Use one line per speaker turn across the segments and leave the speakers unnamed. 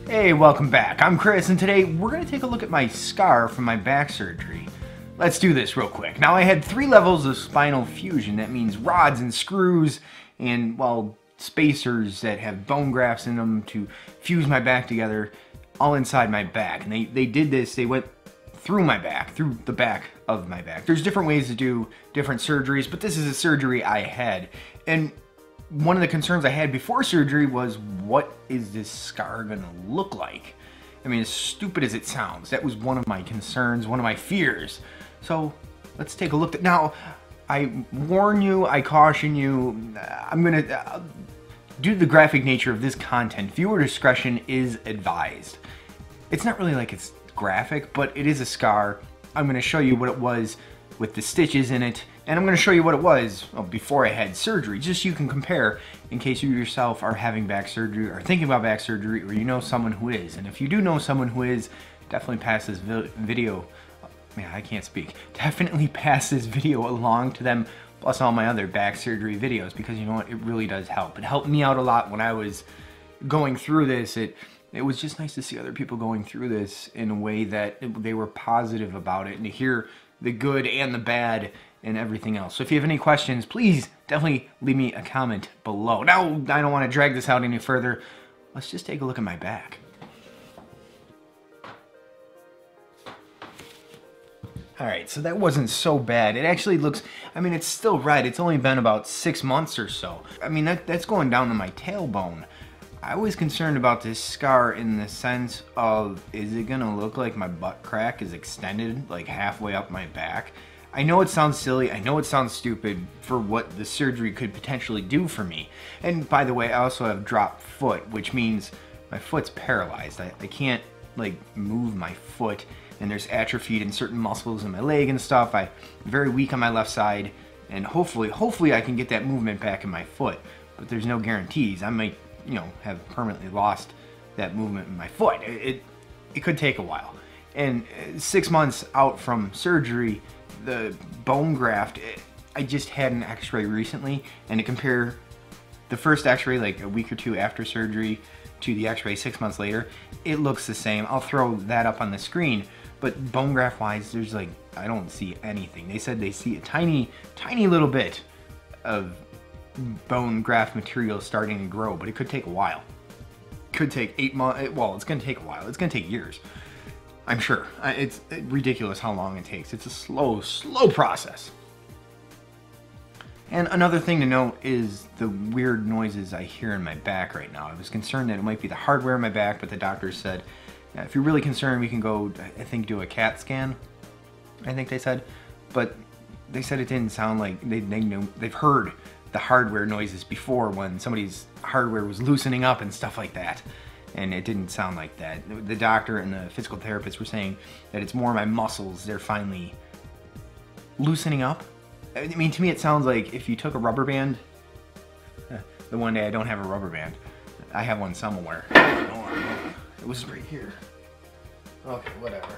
Hey, welcome back. I'm Chris, and today we're going to take a look at my scar from my back surgery. Let's do this real quick. Now, I had 3 levels of spinal fusion. That means rods and screws and, well, spacers that have bone grafts in them to fuse my back together all inside my back. And they did this, they went through my back, through the back of my back. There's different ways to do different surgeries, but this is a surgery I had. And one of the concerns I had before surgery was, what is this scar gonna look like? I mean, as stupid as it sounds, that was one of my concerns, one of my fears. So let's take a look at, now, I warn you, I caution you, I'm gonna, due to the graphic nature of this content, viewer discretion is advised. It's not really like it's graphic, but it is a scar. I'm gonna show you what it was with the stitches in it, and I'm going to show you what it was before I had surgery, just so you can compare in case you yourself are having back surgery or thinking about back surgery, or you know someone who is. And if you do know someone who is, definitely pass this video, man, I can't speak, definitely pass this video along to them, plus all my other back surgery videos, because you know what, it really does help. It helped me out a lot when I was going through this. It was just nice to see other people going through this in a way that they were positive about it, and to hear the good and the bad and everything else. So if you have any questions, please definitely leave me a comment below. Now, I don't want to drag this out any further. Let's just take a look at my back. Alright, so that wasn't so bad. It actually looks, I mean, it's still red. It's only been about 6 months or so. I mean, that's going down to my tailbone. I was concerned about this scar in the sense of, is it gonna look like my butt crack is extended like halfway up my back? I know it sounds silly, I know it sounds stupid for what the surgery could potentially do for me. And by the way, I also have dropped foot, which means my foot's paralyzed. I can't like move my foot, and there's atrophy in certain muscles in my leg and stuff. I'm very weak on my left side, and hopefully I can get that movement back in my foot, but there's no guarantees. I might, you know, have permanently lost that movement in my foot. It could take a while. And 6 months out from surgery, the bone graft, I just had an x-ray recently, and to compare the first x-ray like a week or 2 after surgery to the x-ray 6 months later, it looks the same. I'll throw that up on the screen, but bone graft wise, there's like, I don't see anything. They said they see a tiny little bit of bone graft material starting to grow, but it could take a while. Could take 8 months, well, it's gonna take a while. It's gonna take years, I'm sure. It's ridiculous how long it takes. It's a slow process. And another thing to note is the weird noises I hear in my back right now. I was concerned that it might be the hardware in my back, but the doctor said, if you're really concerned, we can go, I think, do a CAT scan, I think they said. But they said it didn't sound like, they've heard the hardware noises before when somebody's hardware was loosening up and stuff like that. And it didn't sound like that. The doctor and the physical therapist were saying that it's more my muscles, they're finally loosening up. I mean, to me it sounds like if you took a rubber band, the one day I don't have a rubber band. I have one somewhere. It was right here. Okay, whatever.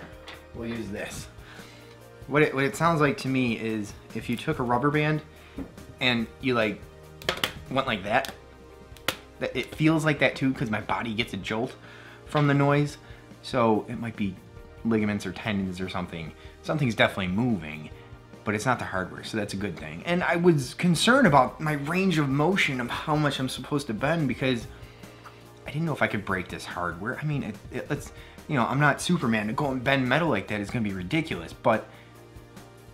We'll use this. What it sounds like to me is if you took a rubber band and you like went like that, it feels like that too, because my body gets a jolt from the noise. So it might be ligaments or tendons or something. Something's definitely moving, but it's not the hardware, so that's a good thing. And I was concerned about my range of motion of how much I'm supposed to bend, because I didn't know if I could break this hardware. I mean, it's, you know, I'm not Superman. To go and bend metal like that is gonna be ridiculous, but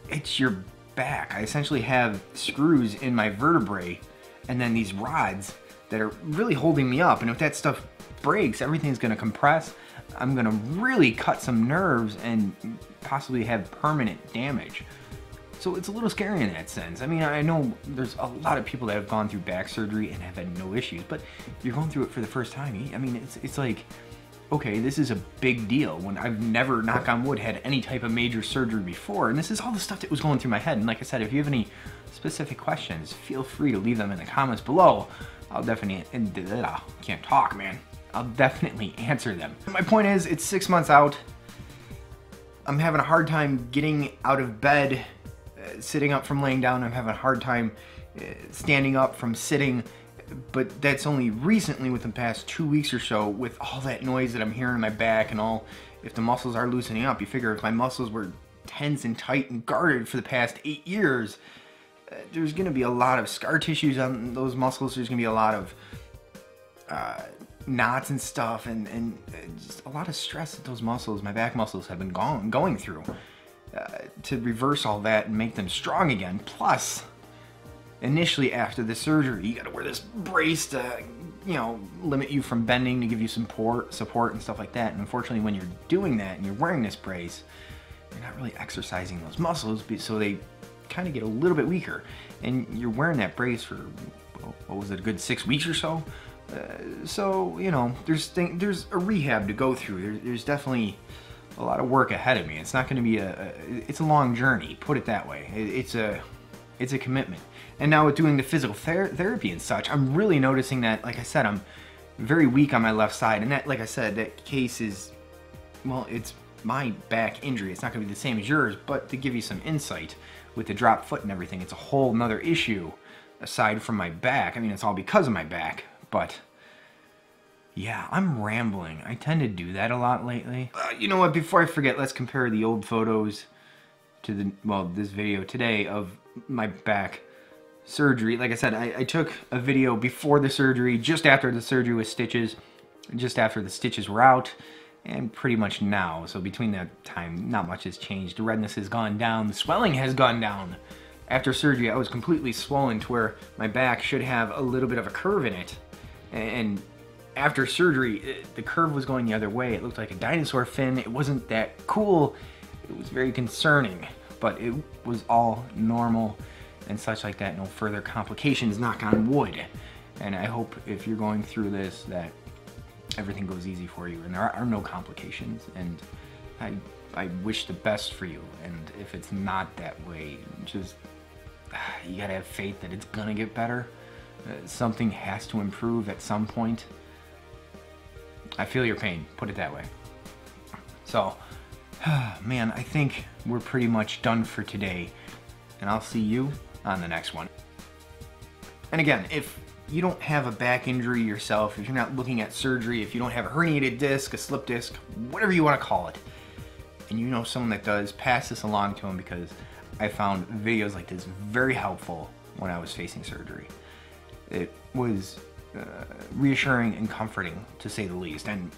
it's your back. I essentially have screws in my vertebrae and then these rods that are really holding me up, and if that stuff breaks, everything's gonna compress. I'm gonna really cut some nerves and possibly have permanent damage. So it's a little scary in that sense. I mean, I know there's a lot of people that have gone through back surgery and have had no issues, but you're going through it for the first time. I mean, it's like, okay, this is a big deal when I've never, knock on wood, had any type of major surgery before, and this is all the stuff that was going through my head. And like I said, if you have any specific questions, feel free to leave them in the comments below. I'll definitely, can't talk, man. I'll definitely answer them. My point is, it's 6 months out. I'm having a hard time getting out of bed, sitting up from laying down. I'm having a hard time standing up from sitting. but that's only recently, within the past 2 weeks or so, with all that noise that I'm hearing in my back and all. If the muscles are loosening up, you figure if my muscles were tense and tight and guarded for the past 8 years, there's going to be a lot of scar tissues on those muscles. There's going to be a lot of knots and stuff, and just a lot of stress that those muscles, my back muscles, have been going through. To reverse all that and make them strong again. Plus, initially after the surgery, you got to wear this brace to, you know, limit you from bending, to give you support and stuff like that. And unfortunately, when you're doing that and you're wearing this brace, you're not really exercising those muscles, so they kind of get a little bit weaker. And you're wearing that brace for, what was it, a good 6 weeks or so? So, you know, there's a rehab to go through. There's definitely a lot of work ahead of me. It's not going to be it's a long journey, put it that way. It's a commitment. And now with doing the physical therapy and such, I'm really noticing that, like I said, I'm very weak on my left side. And that, like I said, that case is, well, it's my back injury. It's not going to be the same as yours, but to give you some insight, with the drop foot and everything, it's a whole nother issue aside from my back. I mean, it's all because of my back, but yeah, I'm rambling. I tend to do that a lot lately. You know what, before I forget, let's compare the old photos to this video today of my back surgery. Like I said, I took a video before the surgery, just after the surgery with stitches, just after the stitches were out, and pretty much now. So between that time, not much has changed. The redness has gone down, the swelling has gone down. After surgery, I was completely swollen to where my back should have a little bit of a curve in it. And after surgery, the curve was going the other way. It looked like a dinosaur fin. It wasn't that cool. It was very concerning, but it was all normal and such like that. No further complications, knock on wood. And I hope if you're going through this that everything goes easy for you and there are no complications. And I wish the best for you. And if it's not that way, just, you gotta have faith that it's gonna get better. Something has to improve at some point. I feel your pain, put it that way. So, man, I think we're pretty much done for today, and I'll see you on the next one. And again, if you don't have a back injury yourself, if you're not looking at surgery, if you don't have a herniated disc, a slip disc, whatever you want to call it, and you know someone that does, pass this along to them, because I found videos like this very helpful when I was facing surgery. It was reassuring and comforting, to say the least. And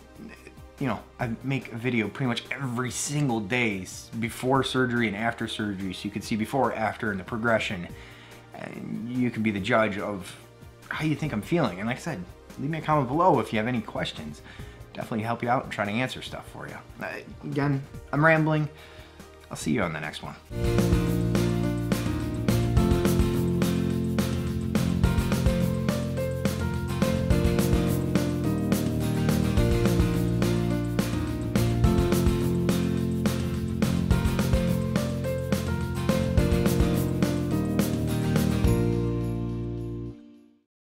you know, I make a video pretty much every single day before surgery and after surgery, so you can see before, after, and the progression, and you can be the judge of how you think I'm feeling. And like I said, leave me a comment below if you have any questions. Definitely help you out and try to answer stuff for you. Again, I'm rambling. I'll see you on the next one.